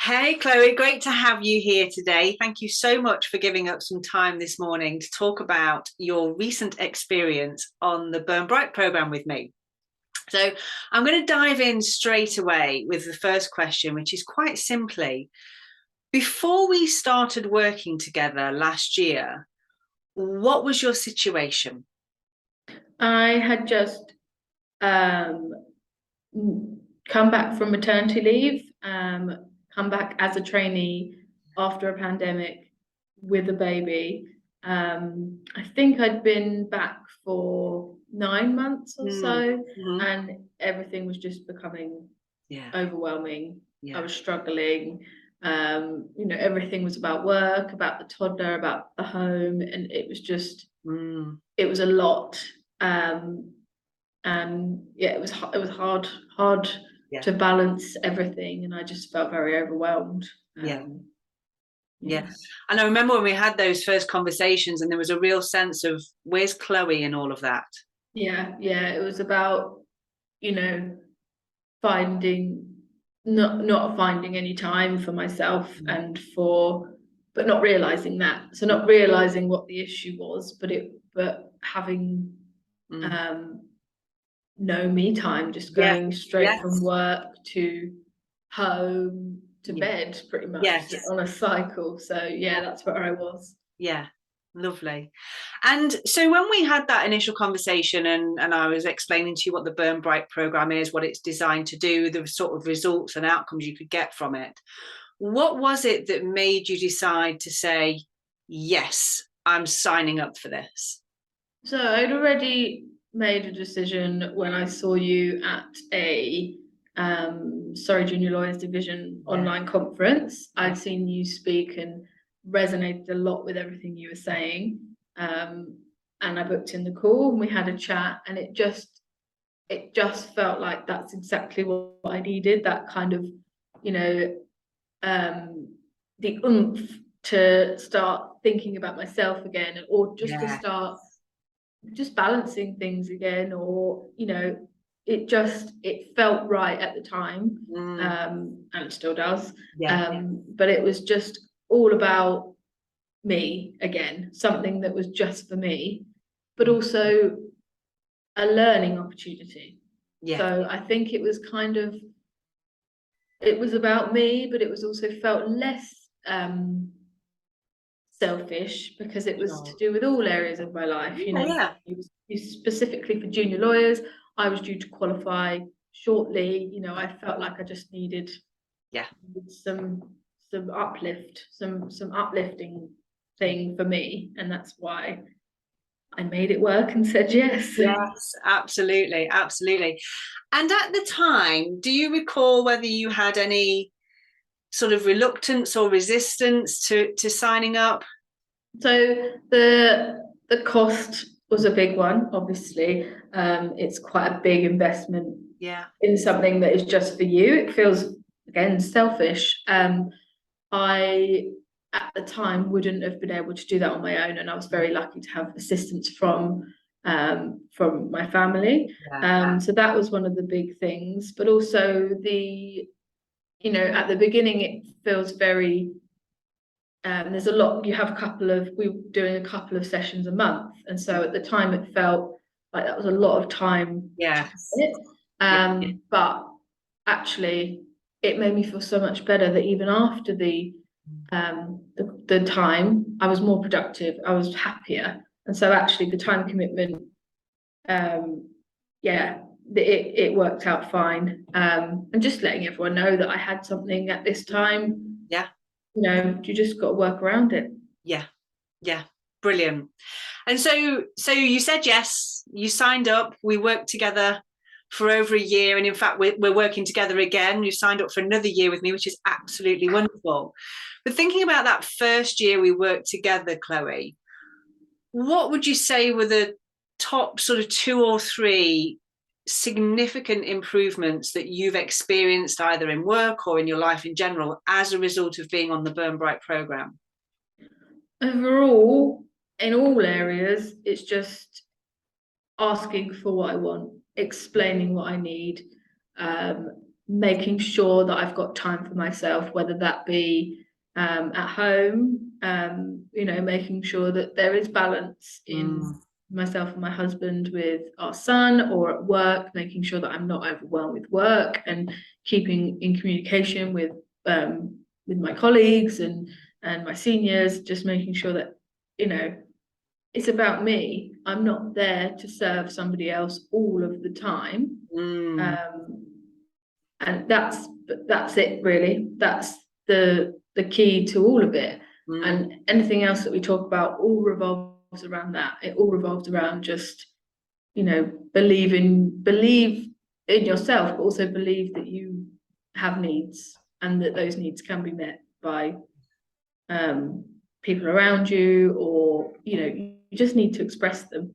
Hey, Chloe, great to have you here today. Thank you so much for giving up some time this morning to talk about your recent experience on the Burn Bright program with me. So, I'm going to dive in straight away with the first question, which is quite simply, before we started working together last year, what was your situation? I had just um, come back from maternity leave, come back as a trainee after a pandemic with a baby. I think I'd been back for 9 months or Mm, so, mhm. and everything was just becoming Yeah, overwhelming. I yeah. was struggling. Everything was about work, about the toddler, about the home, and Mm, it was a lot. Um, and yeah, it was hard yeah, to balance everything, and I just felt very overwhelmed. yeah. Yeah. Yeah, And I remember when we had those first conversations, and there was a real sense of where's Chloe and all of that. yeah. It was about you know finding not finding any time for myself Mm, and for but not realizing that. So not realizing what the issue was, but having mm. um no me time, just Yes, going straight from yes, work to home to yeah, bed pretty much yes, on a cycle. So yeah, yeah, that's where I was. yeah. Lovely. And so when we had that initial conversation and I was explaining to you what the Burn Bright program is, what it's designed to do, the sort of results and outcomes you could get from it, what was it that made you decide to say, yes, I'm signing up for this? So I'd already made a decision when I saw you at a Surrey Junior Lawyers Division Yeah, online conference. yeah, I'd seen you speak and resonated a lot with everything you were saying. Um, and I booked in the call and we had a chat, and it just felt like that's exactly what I needed. That kind of, you know, um, the oomph to start thinking about myself again, or just to yeah. start just balancing things again, or it felt right at the time, Mm, and it still does. yeah, But it was just all about me again, something that was just for me, but mm, also a learning opportunity. yeah, So I think it was about me, but it was also felt less selfish because it was to sure. do with all areas of my life. Yeah, yeah, You specifically for junior lawyers, I was due to qualify shortly. I felt like I just needed yeah. some some uplift, some uplifting thing for me, and that's why I made it work and said yes. Yes, absolutely, absolutely. And at the time, do you recall whether you had any sort of reluctance or resistance to signing up? So the cost was a big one, obviously. It's quite a big investment Yeah, in something that is just for you. It feels again selfish. I at the time wouldn't have been able to do that on my own, and I was very lucky to have assistance from my family. yeah, So that was one of the big things, but also at the beginning it feels very there's a lot. We were doing a couple of sessions a month, and so at the time it felt like that was a lot of time to yes, commit. yeah, But actually, it made me feel so much better that even after the time, I was more productive. I was happier, and so actually, the time commitment, um, yeah, it worked out fine. And just letting everyone know that I had something at this time, yeah, you just got to work around it. yeah, yeah. Brilliant. And so you said yes, you signed up, we worked together for over a year. And in fact, we're working together again. You signed up for another year with me, which is absolutely wonderful. But thinking about that first year we worked together, Chloe, what would you say were the top sort of two or three significant improvements that you've experienced either in work or in your life in general as a result of being on the Burn Bright program? Overall, in all areas, it's just asking for what I want, explaining what I need, um, making sure that I've got time for myself, whether that be at home, making sure that there is balance in myself and my husband with our son, or at work, making sure that I'm not overwhelmed with work, and keeping in communication with my colleagues and my seniors, just making sure that, it's about me. I'm not there to serve somebody else all of the time. And that's it really. That's the key to all of it. And anything else that we talk about all revolves around that. It all revolves around just, believe in yourself, but also believe that you have needs, and that those needs can be met by people around you, or you just need to express them.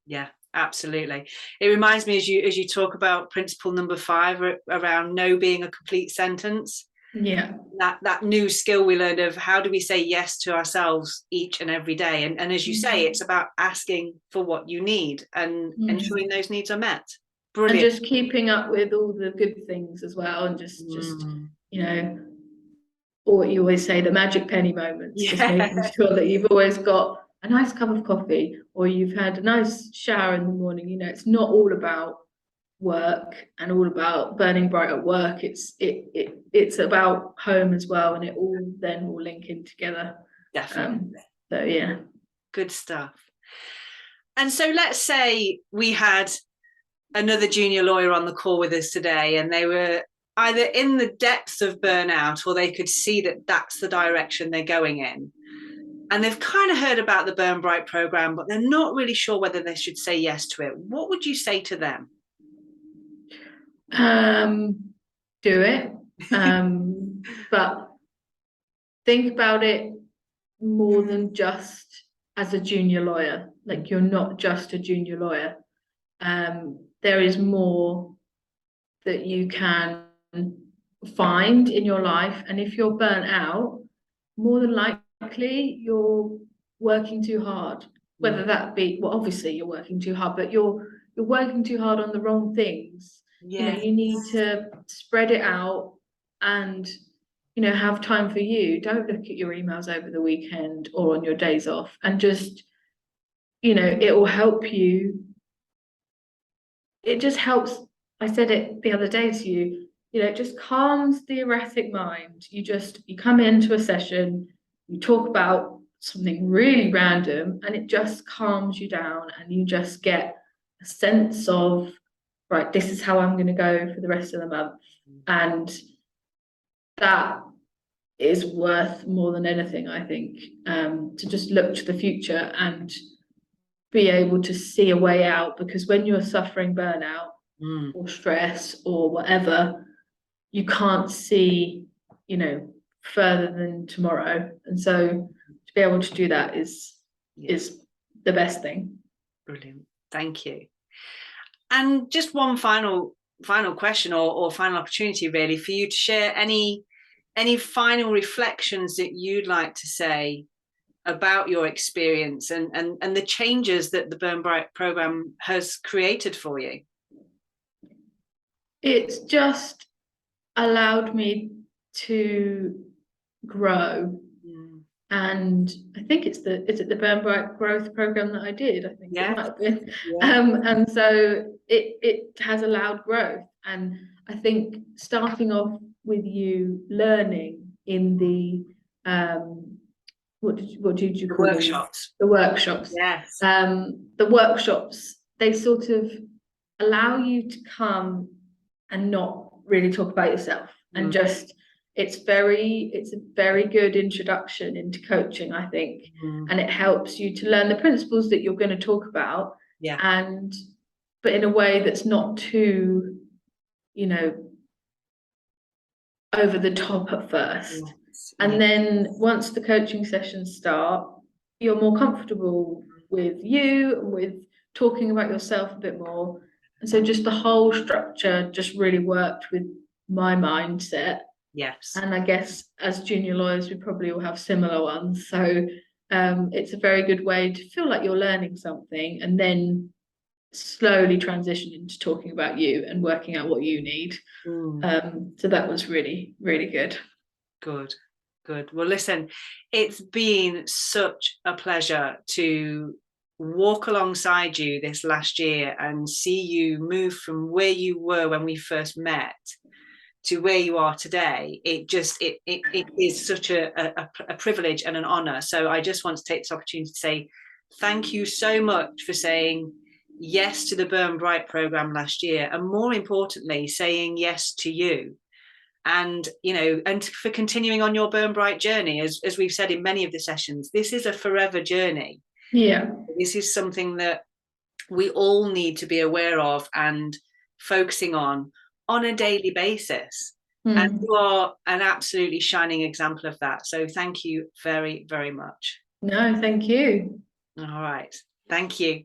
Yeah, absolutely. It reminds me, as you talk about principle number 5 around no being a complete sentence. Yeah, that new skill we learned of how do we say yes to ourselves each and every day, and as you say, it's about asking for what you need and ensuring those needs are met. Brilliant. And just keeping up with all the good things as well, and just or what you always say, the magic penny moments. Just making sure that you've always got a nice cup of coffee, or you've had a nice shower in the morning. It's not all about work and all about burning bright at work. It's about home as well, and it all then will link in together. Definitely. So yeah, good stuff. And so let's say we had another junior lawyer on the call with us today, and they were either in the depths of burnout, or they could see that that's the direction they're going in. And they've kind of heard about the Burn Bright program, but they're not really sure whether they should say yes to it. What would you say to them? Do it. But think about it more than just as a junior lawyer. Like, you're not just a junior lawyer. There is more that you can find in your life, and if you're burnt out, more than likely you're working too hard. Whether that be, well, obviously you're working too hard, but you're working too hard on the wrong things. You need to spread it out and have time for you. Don't look at your emails over the weekend or on your days off, and just it will help you. It just helps. I said it the other day to you, it just calms the erratic mind. You come into a session, you talk about something really random, and it just calms you down, and you just get a sense of, right, this is how I'm going to go for the rest of the month. And that is worth more than anything, I think, to just look to the future and be able to see a way out. Because when you're suffering burnout or stress or whatever, you can't see, further than tomorrow. And so to be able to do that is the best thing. Brilliant. Thank you. And just one final question or final opportunity really for you to share any final reflections that you'd like to say about your experience and the changes that the Burn Bright program has created for you. It's just allowed me to grow. And I think is it the Burn Bright growth program that I did? I think it might have been. And so it has allowed growth. And I think starting off with you learning in the what did you call workshops? The workshops. Yes. The workshops, they sort of allow you to come and not really talk about yourself, and just it's a very good introduction into coaching, I think. And it helps you to learn the principles that you're going to talk about, but in a way that's not too over the top at first. And then once the coaching sessions start, you're more comfortable with you and with talking about yourself a bit more. And so just the whole structure just really worked with my mindset. Yes. And I guess as junior lawyers, we probably all have similar ones. So it's a very good way to feel like you're learning something, and then slowly transitioned into talking about you and working out what you need. So that was really, really good. Good. Well, listen, it's been such a pleasure to walk alongside you this last year and see you move from where you were when we first met to where you are today. It is such a privilege and an honor. So I just want to take this opportunity to say thank you so much for saying yes to the Burn Bright program last year, and more importantly, saying yes to you. And and for continuing on your Burn Bright journey, as we've said in many of the sessions, this is a forever journey. Yeah, this is something that we all need to be aware of and focusing on a daily basis. And you are an absolutely shining example of that. So thank you very, very much. No, thank you. All right. Thank you.